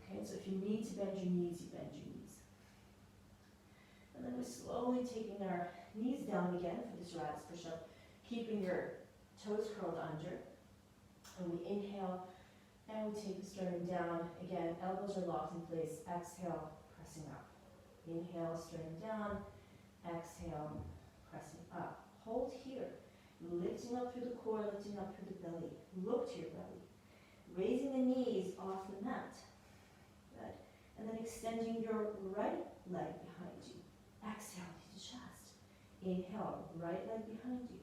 Okay, so if you need to bend your knees, you bend your knees. And then we're slowly taking our knees down again for the Serratus Push-Up, keeping your toes curled under. And we inhale, and we take the sternum down. Again, elbows are locked in place. Exhale, pressing up. Inhale, sternum down. Exhale, pressing up. Hold here. Lifting up through the core, lifting up through the belly. Look to your belly. Raising the knees off the mat. Good. And then extending your right leg behind you. Exhale, knee to chest. Inhale, right leg behind you.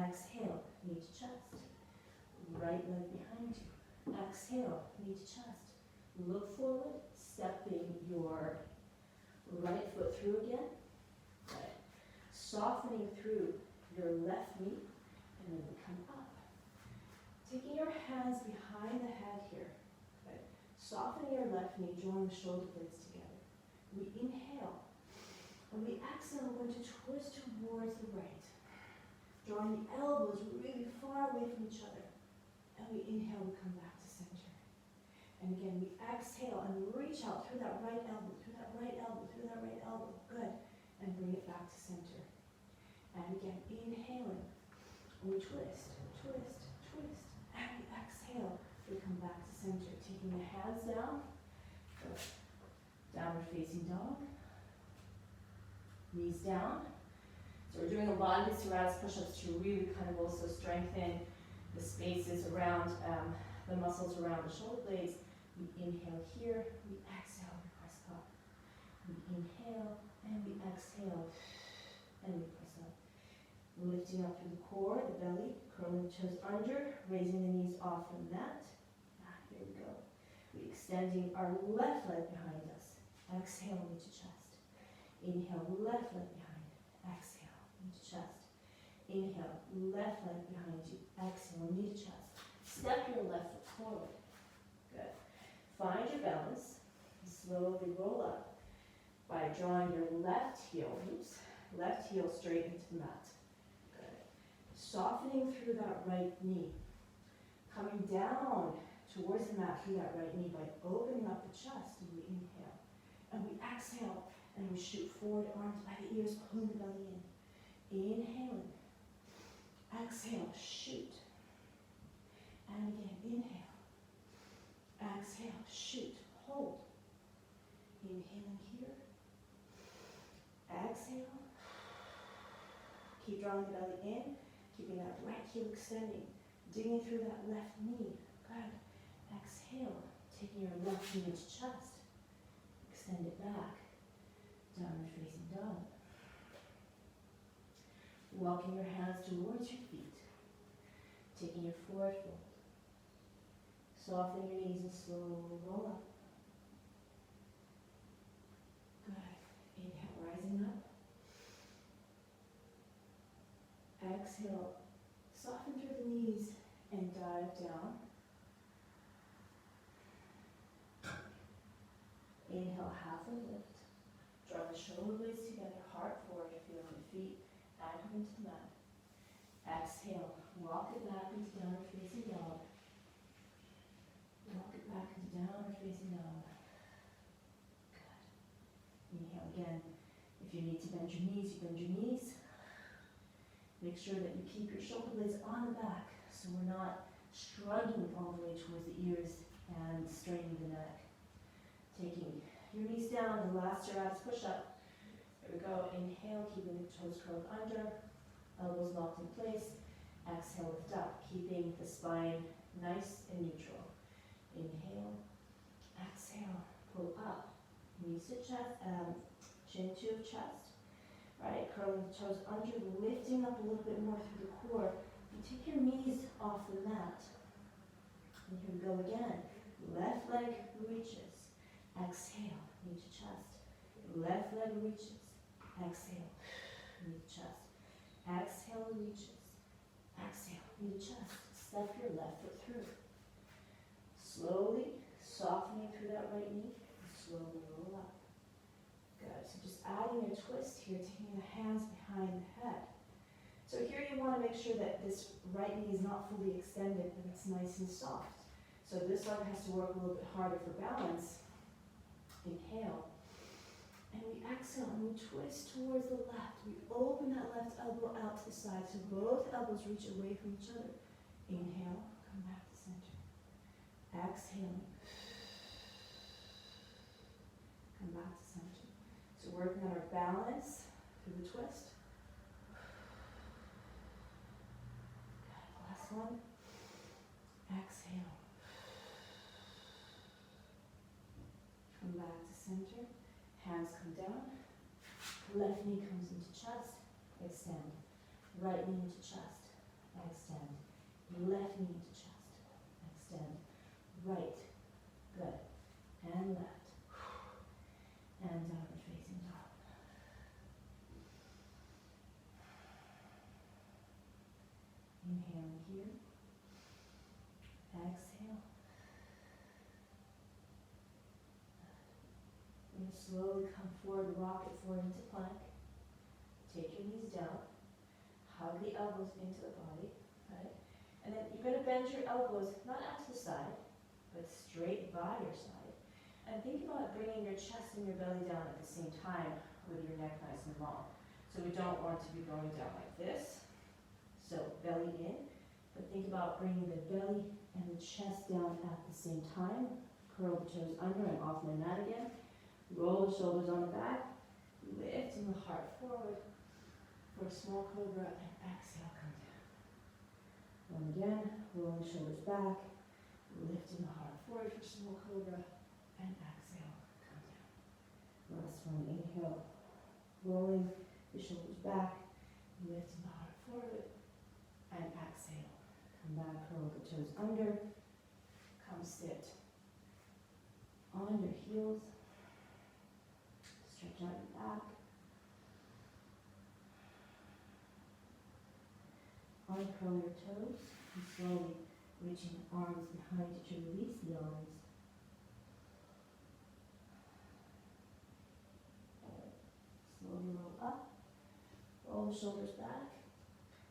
Exhale, knee to chest. Right leg behind you. Exhale, knee to chest. Look forward, stepping your right foot through again. Good. Softening through your left knee. And then we come up. Taking your hands behind the head here. Good. Softening your left knee, drawing the shoulder blades together. We inhale. And we exhale, we're going to twist towards the right. Drawing the elbows really far away from each other. And we inhale, we come back to center. And again, we exhale and reach out through that right elbow, through that right elbow, through that right elbow. Good. And bring it back to center. And again, inhaling. We twist, twist, twist, and we exhale. We come back to center, taking the hands down. Downward facing dog. Knees down. So we're doing a lot of these Serratus push-ups to really kind of also strengthen the spaces around the muscles around the shoulder blades. We inhale here, we exhale, we press up. We inhale and we exhale and we press up. Lifting up through the core, the belly, curling the toes under, raising the knees off the mat. Here we go. We're extending our left leg behind us. Exhale, knee to chest. Inhale, left leg behind. Exhale, knee to chest. Inhale, left leg behind you. Exhale, knee to chest. Step your left foot forward. Good. Find your balance. Slowly roll up by drawing your left heel loose. Left heel straight into the mat. Softening through that right knee. Coming down towards the mat through that right knee by opening up the chest, and we inhale. And we exhale, and we shoot forward, arms by the ears, pulling the belly in. Inhaling. Exhale, shoot. And again, inhale. Exhale, shoot, hold. Inhaling here. Exhale. Keep drawing the belly in. Keeping that right heel extending, digging through that left knee. Good. Exhale, taking your left knee into chest. Extend it back. Downward facing dog. Walking your hands towards your feet. Taking your forward fold. Soften your knees and slowly roll up. Good. Inhale, rising up. Exhale, soften through the knees and dive down. Inhale, half a lift. Draw the shoulder blades together, heart forward, feel the feet anchor into the mat. Exhale, walk it back into downward facing dog. Walk it back into downward facing dog. Good. Inhale again. If you need to bend your knees, you bend your knees. Make sure that you keep your shoulder blades on the back so we're not struggling all the way towards the ears and straining the neck. Taking your knees down, the last Serratus Push-Up. There we go. Inhale, keeping the toes curled under, elbows locked in place. Exhale, lift up, keeping the spine nice and neutral. Inhale, exhale, pull up, knees to chest, chin to chest. Right, curling the toes under, lifting up a little bit more through the core. You take your knees off the mat. And here we go again. Left leg reaches. Exhale, knee to chest. Left leg reaches. Exhale, knee to chest. Exhale, reaches. Exhale, knee to chest. Step your left foot through. Slowly softening through that right knee. And slowly roll up. Good. So just adding a twist here, taking the hands behind the head. So here you want to make sure that this right knee is not fully extended, but it's nice and soft. So this arm has to work a little bit harder for balance. Inhale. And we exhale and we twist towards the left. We open that left elbow out to the side so both elbows reach away from each other. Inhale, come back to center. Exhale. Come back to center. So working on our balance through the twist. Good. Last one. Exhale. Come back to center. Hands come down. Left knee comes into chest. Extend. Right knee into chest. Extend. Left knee into chest. Extend. Right. Good. And left. And downward facing dog. Inhale here. Exhale. And slowly come forward, rock it forward into plank. Take your knees down. Hug the elbows into the body. Right? And then you're going to bend your elbows, not out to the side, but straight by your side. And think about bringing your chest and your belly down at the same time with your neck nice and long. So we don't want to be going down like this. So belly in, but think about bringing the belly and the chest down at the same time. Curl the toes under and off my mat again. Roll the shoulders on the back. Lifting the heart forward for a small cobra and exhale, come down. One again, rolling the shoulders back. Lifting the heart forward for small cobra. And exhale, come down. Last one, inhale, rolling the shoulders back, lifting the heart forward, and exhale. Come back, curl the toes under, come sit on your heels, stretch out your back. Uncurl your toes, and slowly reaching the arms behind you to release the arms. Slowly roll up, roll the shoulders back,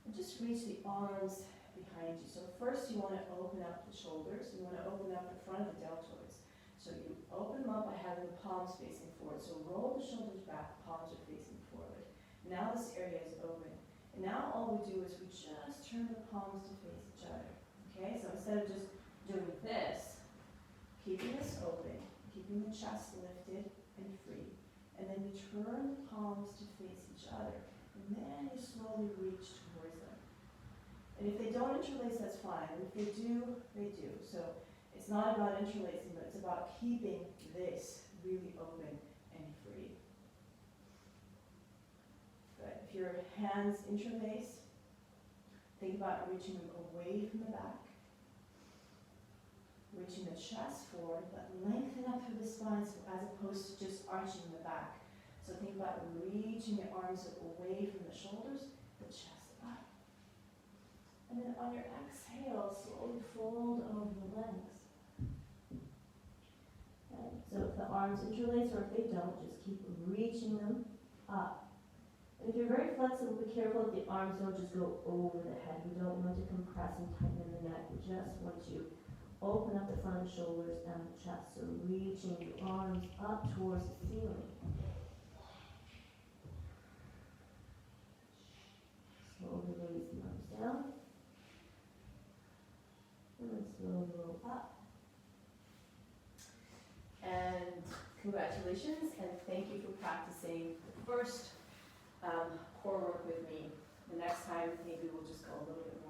and just reach the arms behind you. So first you want to open up the shoulders, you want to open up the front of the deltoids. So you open them up by having the palms facing forward. So roll the shoulders back, palms are facing forward. Now this area is open. And now all we do is we just turn the palms to face each other. Okay, so instead of just doing this, keeping this open, keeping the chest lifted and free. And then you turn the palms to face each other. And then you slowly reach towards them. And if they don't interlace, that's fine. And if they do, they do. So it's not about interlacing, but it's about keeping this really open and free. Good. If your hands interlace, think about reaching them away from the back. reaching the chest forward, but lengthen up through the spine so as opposed to just arching the back. So think about reaching your arms away from the shoulders, the chest up. And then on your exhale, slowly fold over the legs. Okay. So if the arms interlace or if they don't, just keep reaching them up. And if you're very flexible, be careful that the arms don't just go over the head. We don't want to compress and tighten in the neck. We just want to open up the front of the shoulders and the chest. So reaching the arms up towards the ceiling. Slowly release the arms down. And then slowly roll up. And congratulations, and thank you for practicing the first core work with me. The next time, maybe we'll just go a little bit